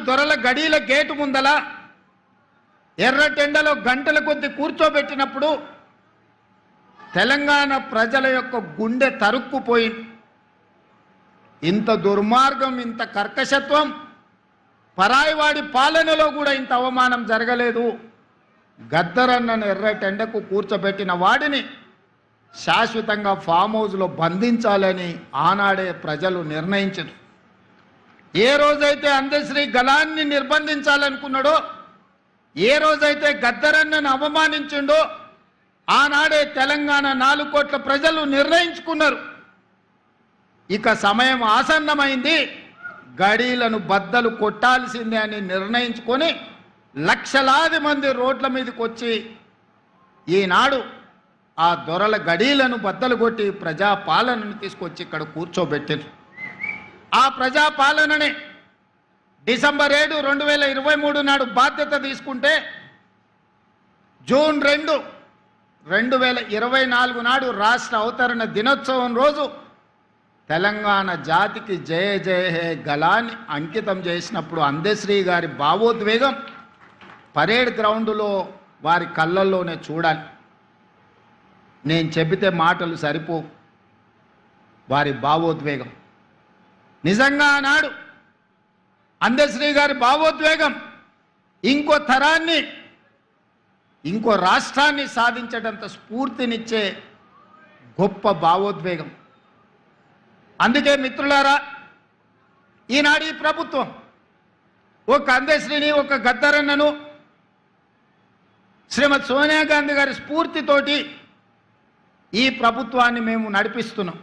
దొరల గడీల గేటు ముందల ఎర్రటెండలో గంటల కొద్ది కూర్చోబెట్టినప్పుడు తెలంగాణ ప్రజల యొక్క గుండె తరుక్కుపోయింది. ఇంత దుర్మార్గం, ఇంత కర్కశత్వం పరాయివాడి పాలనలో కూడా ఇంత అవమానం జరగలేదు. గద్దరన్నను ఎర్రటెండకు కూర్చోబెట్టిన వాడిని శాశ్వతంగా ఫామ్ హౌస్లో బంధించాలని ఆనాడే ప్రజలు నిర్ణయించారు. ఏ రోజైతే అందశ్రీ గలాన్ని నిర్బంధించాలనుకున్నాడో, ఏ రోజైతే గద్దరన్నను అవమానించిండో ఆనాడే తెలంగాణ 4 కోట్ల ప్రజలు నిర్ణయించుకున్నారు. ఇక సమయం ఆసన్నమైంది, గడీలను బద్దలు కొట్టాల్సిందే అని నిర్ణయించుకొని లక్షలాది మంది రోడ్ల మీదకి వచ్చి ఈనాడు ఆ దొరల గడీలను బద్దలు కొట్టి ప్రజాపాలనను తీసుకొచ్చి ఇక్కడ కూర్చోబెట్టారు. ఆ ప్రజాపాలనని డిసెంబర్ 7, 2023 నాడు బాధ్యత తీసుకుంటే జూన్ 2, 2024 నాడు రాష్ట్ర అవతరణ దినోత్సవం రోజు తెలంగాణ జాతికి జయ జయ హే గలాన్ని అంకితం చేసినప్పుడు అందశ్రీ గారి భావోద్వేగం పరేడ్ గ్రౌండ్లో వారి కళ్ళల్లోనే చూడాలి. నేను చెబితే మాటలు సరిపో, వారి భావోద్వేగం నిజంగా ఆనాడు అందశ్రీ గారి భావోద్వేగం ఇంకో తరాన్ని, ఇంకో రాష్ట్రాన్ని సాధించేటంత స్ఫూర్తినిచ్చే గొప్ప భావోద్వేగం. అందుకే మిత్రులారా, ఈనాడు ఈ ప్రభుత్వం ఒక అందశ్రీని, ఒక గద్దరన్నను శ్రీమతి సోనియా గాంధీ గారి స్ఫూర్తితోటి ఈ ప్రభుత్వాన్ని మేము నడిపిస్తున్నాం.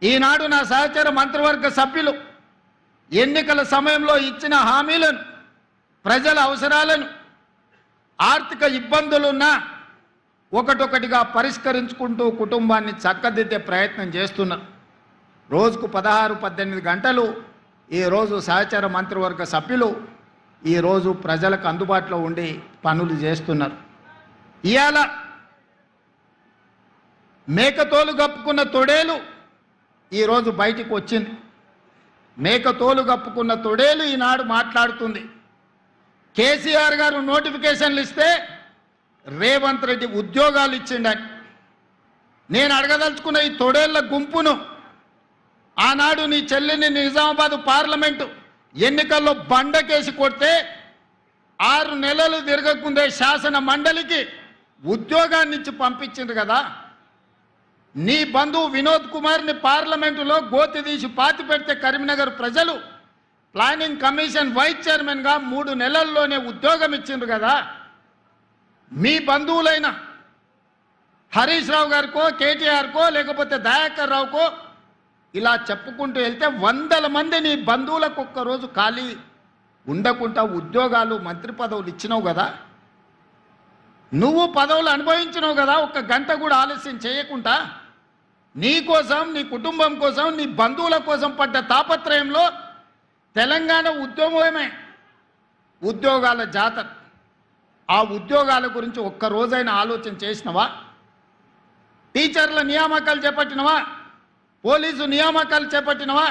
ఈనాడు నా సహచర మంత్రివర్గ సభ్యులు ఎన్నికల సమయంలో ఇచ్చిన హామీలను, ప్రజల అవసరాలను, ఆర్థిక ఇబ్బందులున్నా ఒకటొకటిగా పరిష్కరించుకుంటూ కుటుంబాన్ని చక్కదిద్దే ప్రయత్నం చేస్తున్నారు. రోజుకు 16-18 గంటలు ఈరోజు సహచర మంత్రివర్గ సభ్యులు ఈరోజు ప్రజలకు అందుబాటులో ఉండి పనులు చేస్తున్నారు. ఇవాళ మేకతోలు కప్పుకున్న తొడేలు ఈరోజు బయటికి వచ్చింది. మేకతోలు కప్పుకున్న తొడేలు ఈనాడు మాట్లాడుతుంది. కేసీఆర్ గారు నోటిఫికేషన్లు ఇస్తే రేవంత్ రెడ్డి ఉద్యోగాలు ఇచ్చిండని. నేను అడగదలుచుకున్న ఈ తొడేళ్ల గుంపును ఆనాడు నీ చెల్లిని నిజామాబాద్ పార్లమెంటు ఎన్నికల్లో బండకేసి కొడితే 6 నెలలు తిరగకుందే శాసన మండలికి ఉద్యోగాన్ని ఇచ్చి పంపించింది కదా. నీ బంధువు వినోద్ కుమార్ని పార్లమెంటులో గోతి తీసి పాతి పెడితే కరీంనగర్ ప్రజలు ప్లానింగ్ కమిషన్ వైస్ చైర్మన్గా 3 నెలల్లోనే ఉద్యోగం ఇచ్చిండ్రు కదా. మీ బంధువులైన హరీష్ రావు గారికో, కేటీఆర్కో, లేకపోతే దయాకర్ రావుకో ఇలా చెప్పుకుంటూ వెళ్తే 100 మంది నీ బంధువులకు ఒక్కరోజు ఖాళీ ఉండకుండా ఉద్యోగాలు, మంత్రి పదవులు ఇచ్చినావు కదా. నువ్వు పదవులు అనుభవించినావు కదా. 1 గంట కూడా ఆలస్యం చేయకుండా నీ కోసం, నీ కుటుంబం కోసం, నీ బంధువుల కోసం పడ్డ తాపత్రయంలో తెలంగాణ ఉద్యమమే ఉద్యోగాల జాతర. ఆ ఉద్యోగాల గురించి ఒక్కరోజైనా ఆలోచన చేసినవా? టీచర్ల నియామకాలు చేపట్టినవా? పోలీసు నియామకాలు చేపట్టినవా?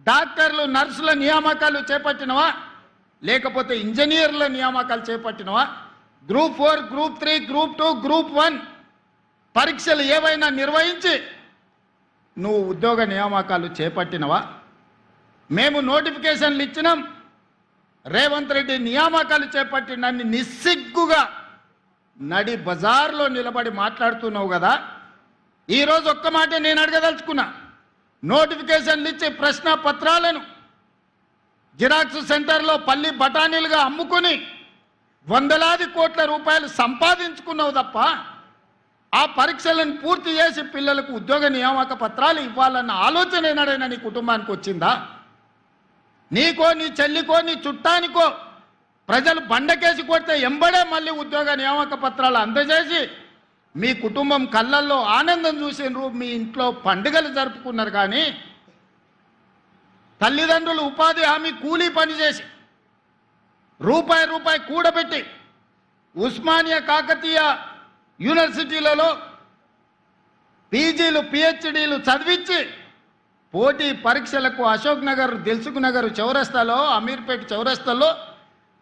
డాక్టర్లు, నర్సుల నియామకాలు చేపట్టినవా? లేకపోతే ఇంజనీర్ల నియామకాలు చేపట్టినవా? గ్రూప్ 4, గ్రూప్ 3, గ్రూప్ 2, గ్రూప్ 1 పరీక్షలు ఏవైనా నిర్వహించి నువ్వు ఉద్యోగ నియామకాలు చేపట్టినవా? మేము నోటిఫికేషన్లు ఇచ్చినాం, రేవంత్ రెడ్డి నియామకాలు చేపట్టినన్ని నిస్సిగ్గుగా నడి బజార్లో నిలబడి మాట్లాడుతున్నావు కదా. ఈరోజు ఒక్క మాట నేను అడగదలుచుకున్నా. నోటిఫికేషన్లు ఇచ్చి ప్రశ్న పత్రాలను జిరాక్స్ సెంటర్లో పల్లి బఠానీలుగా అమ్ముకుని వందలాది కోట్ల రూపాయలు సంపాదించుకున్నావు తప్ప ఆ పరీక్షలను పూర్తి చేసి పిల్లలకు ఉద్యోగ నియామక పత్రాలు ఇవ్వాలన్న ఆలోచన ఏనాడైనా నీ కుటుంబానికి వచ్చిందా? నీకో, నీ చెల్లికో, నీ చుట్టానికో ప్రజలు బండకేసి కొడితే ఎంబడే మళ్ళీ ఉద్యోగ నియామక పత్రాలు అందజేసి మీ కుటుంబం కళ్ళల్లో ఆనందం చూసినారు, మీ ఇంట్లో పండుగలు జరుపుకున్నారు. కానీ తల్లిదండ్రులు ఉపాధి హామీ కూలీ పనిచేసి రూపాయి కూడబెట్టి ఉస్మానియా, కాకతీయ యూనివర్సిటీలలో పీజీలు, పిహెచ్డీలు చదివించి పోటీ పరీక్షలకు అశోక్ నగర్, దిల్సుఖ్ నగర్ చౌరస్తాలో, అమీర్పేట్ చౌరస్తాలో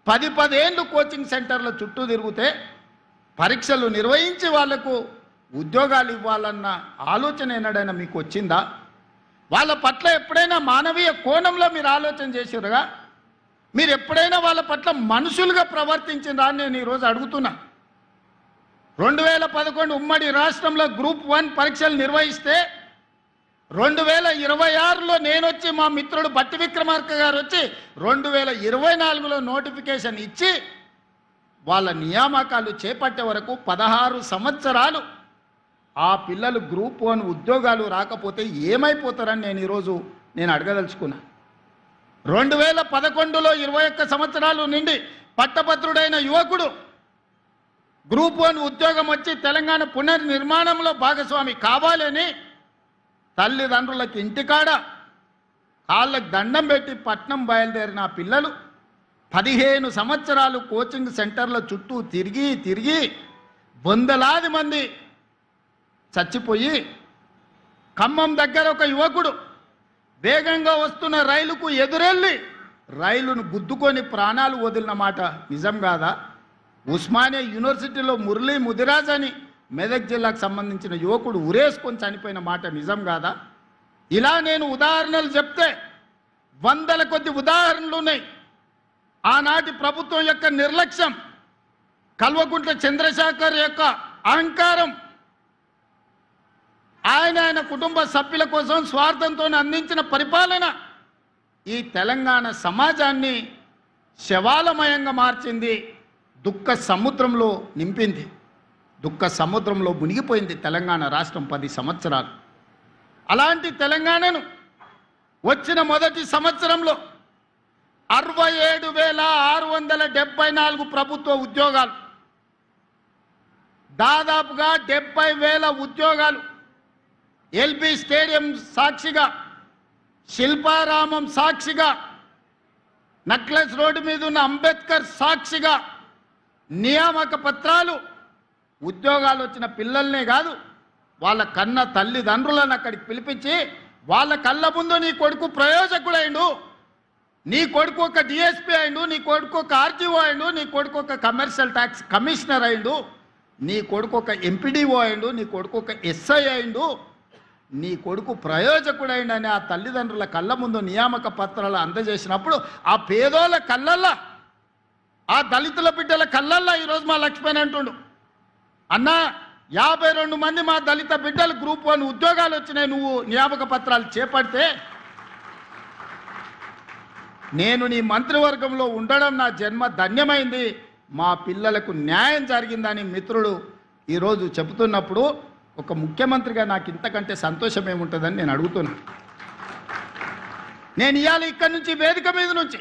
10 ఏళ్ళు కోచింగ్ సెంటర్ల చుట్టూ తిరిగితే పరీక్షలు నిర్వహించి వాళ్లకు ఉద్యోగాలు ఇవ్వాలన్న ఆలోచన ఎన్నడైనా మీకు వచ్చిందా? వాళ్ళ పట్ల ఎప్పుడైనా మానవీయ కోణంలో మీరు ఆలోచన చేసిరుగా? మీరు ఎప్పుడైనా వాళ్ళ పట్ల మనుషులుగా ప్రవర్తించినరా అని నేను ఈరోజు అడుగుతున్నా. 2011 ఉమ్మడి రాష్ట్రంలో గ్రూప్ 1 పరీక్షలు నిర్వహిస్తే 2026లో నేను వచ్చి, మా మిత్రుడు బట్టి విక్రమార్క గారు వచ్చి 2024లో నోటిఫికేషన్ ఇచ్చి వాళ్ళ నియామకాలు చేపట్టే వరకు 16 సంవత్సరాలు ఆ పిల్లలు గ్రూప్ 1 ఉద్యోగాలు రాకపోతే ఏమైపోతారని నేను ఈరోజు అడగదలుచుకున్నా. 2011లో 21 సంవత్సరాలు నిండి పట్టభద్రుడైన యువకుడు గ్రూప్ 1 ఉద్యోగం వచ్చి తెలంగాణ పునర్నిర్మాణంలో భాగస్వామి కావాలని తల్లిదండ్రులకు ఇంటికాడ కాళ్ళకు దండం పెట్టి పట్నం బయలుదేరిన ఆ పిల్లలు 15 సంవత్సరాలు కోచింగ్ సెంటర్ల చుట్టూ తిరిగి వందలాది మంది చచ్చిపోయి, ఖమ్మం దగ్గర ఒక యువకుడు వేగంగా వస్తున్న రైలుకు ఎదురెళ్ళి రైలును గుద్దుకొని ప్రాణాలు వదిలిన మాట నిజం కాదా? ఉస్మానియా యూనివర్సిటీలో మురళీ ముదిరాజ్ అని మెదక్ జిల్లాకు సంబంధించిన యువకుడు ఉరేసుకొని చనిపోయిన మాట నిజం కాదా? ఇలా నేను ఉదాహరణలు చెప్తే వందల కొద్ది ఉదాహరణలు ఉన్నాయి. ఆనాటి ప్రభుత్వం యొక్క నిర్లక్ష్యం, కల్వకుంట్ల చంద్రశేఖర్ యొక్క అహంకారం, ఆయన కుటుంబ సభ్యుల కోసం స్వార్థంతో అందించిన పరిపాలన ఈ తెలంగాణ సమాజాన్ని శవాలమయంగా మార్చింది, దుఃఖ సముద్రంలో నింపింది, దుఃఖ సముద్రంలో మునిగిపోయింది తెలంగాణ రాష్ట్రం 10 సంవత్సరాలు. అలాంటి తెలంగాణను వచ్చిన మొదటి సంవత్సరంలో 67,674 ప్రభుత్వ ఉద్యోగాలు, దాదాపుగా 70,000 ఉద్యోగాలు ఎల్బీ స్టేడియం సాక్షిగా, శిల్పారామం సాక్షిగా, నక్లెస్ రోడ్డు మీద ఉన్న అంబేద్కర్ సాక్షిగా నియామక పత్రాలు, ఉద్యోగాలు వచ్చిన పిల్లల్నే కాదు వాళ్ళ కన్న తల్లిదండ్రులను అక్కడికి పిలిపించి వాళ్ళ కళ్ళ ముందు నీ కొడుకు ప్రయోజకుడైండు, నీ కొడుకు ఒక డిఎస్పీ అయిండు, నీ కొడుకు ఒక ఆర్టీఓ అయిండు, నీ కొడుకు ఒక కమర్షియల్ ట్యాక్స్ కమిషనర్ అయిండు, నీ కొడుకు ఒక ఎంపీడీఓ అయిండు, నీ కొడుకు ఒక ఎస్ఐ అయిండు, నీ కొడుకు ప్రయోజకుడైండని ఆ తల్లిదండ్రుల కళ్ళ ముందు నియామక పత్రాలు అందజేసినప్పుడు ఆ పేదోళ్ళ కళ్ళల్లా, ఆ దళితుల బిడ్డల కళ్ళల్లా ఈరోజు మా లక్ష్మణ్ అంటుండు, అన్నా 52 మంది మా దళిత బిడ్డలు గ్రూప్ 1 ఉద్యోగాలు వచ్చినాయి, నువ్వు నియామక పత్రాలు చేపడితే నేను నీ మంత్రివర్గంలో ఉండడం నా జన్మ ధన్యమైంది, మా పిల్లలకు న్యాయం జరిగిందని మిత్రుడు ఈరోజు చెబుతున్నప్పుడు ఒక ముఖ్యమంత్రిగా నాకు ఇంతకంటే సంతోషం ఏముంటుందని నేను అడుగుతున్నా. నేను ఇవాళ ఇక్కడి నుంచి, వేదిక మీద నుంచి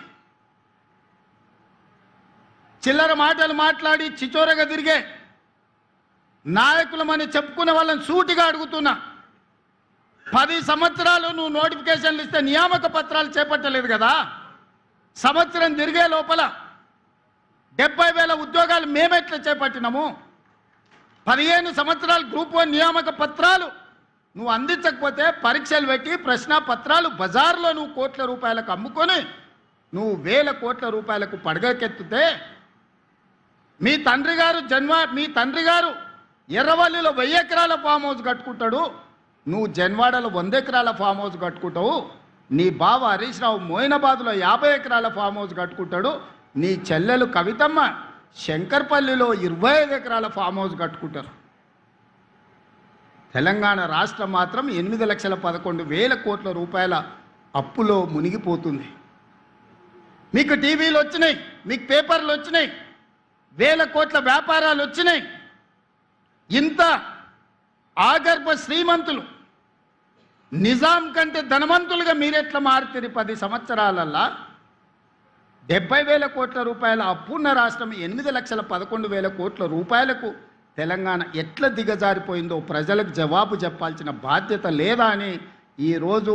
చిల్లర మాటలు మాట్లాడి చిచోరగా తిరిగే నాయకులమని చెప్పుకునే వాళ్ళని సూటిగా అడుగుతున్నా. 10 సంవత్సరాలు నువ్వు నోటిఫికేషన్లు ఇస్తే నియామక పత్రాలు చేపట్టలేదు కదా? సంవత్సరం తిరిగే లోపల 70,000 ఉద్యోగాలు మేమెట్లా చేపట్టినాము? 15 సంవత్సరాలు గ్రూప్ 1 నియామక పత్రాలు నువ్వు అందించకపోతే పరీక్షలు పెట్టి ప్రశ్న పత్రాలు బజార్లో నువ్వు కోట్ల రూపాయలకు అమ్ముకొని నువ్వు వేల కోట్ల రూపాయలకు పడగకెత్తితే మీ తండ్రి గారు ఎర్రవల్లిలో 1000 ఎకరాల ఫామ్ హౌస్ కట్టుకుంటాడు, నువ్వు జన్వాడలో 100 ఎకరాల ఫామ్ హౌస్ కట్టుకుంటావు, నీ బావ హరీష్ రావు మోయినాబాద్లో 50 ఎకరాల ఫామ్ హౌస్ కట్టుకుంటాడు, నీ చెల్లెలు కవితమ్మ శంకర్పల్లిలో 25 ఎకరాల ఫామ్ హౌస్ కట్టుకుంటారు. తెలంగాణ రాష్ట్రం మాత్రం 8,11,000 కోట్ల రూపాయల అప్పులో మునిగిపోతుంది. మీకు టీవీలు వచ్చినాయి, మీకు పేపర్లు వచ్చినాయి, 1000 కోట్ల వ్యాపారాలు వచ్చినాయి. ఇంత ఆగర్భ శ్రీమంతులు, నిజాం కంటే ధనవంతులుగా మీరెట్లా మారుతారు? 10 సంవత్సరాలల్లా 70,000 కోట్ల రూపాయల అప్పున్న రాష్ట్రం 8,11,000 కోట్ల రూపాయలకు తెలంగాణ ఎట్లా దిగజారిపోయిందో ప్రజలకు జవాబు చెప్పాల్సిన బాధ్యత లేదా అని ఈరోజు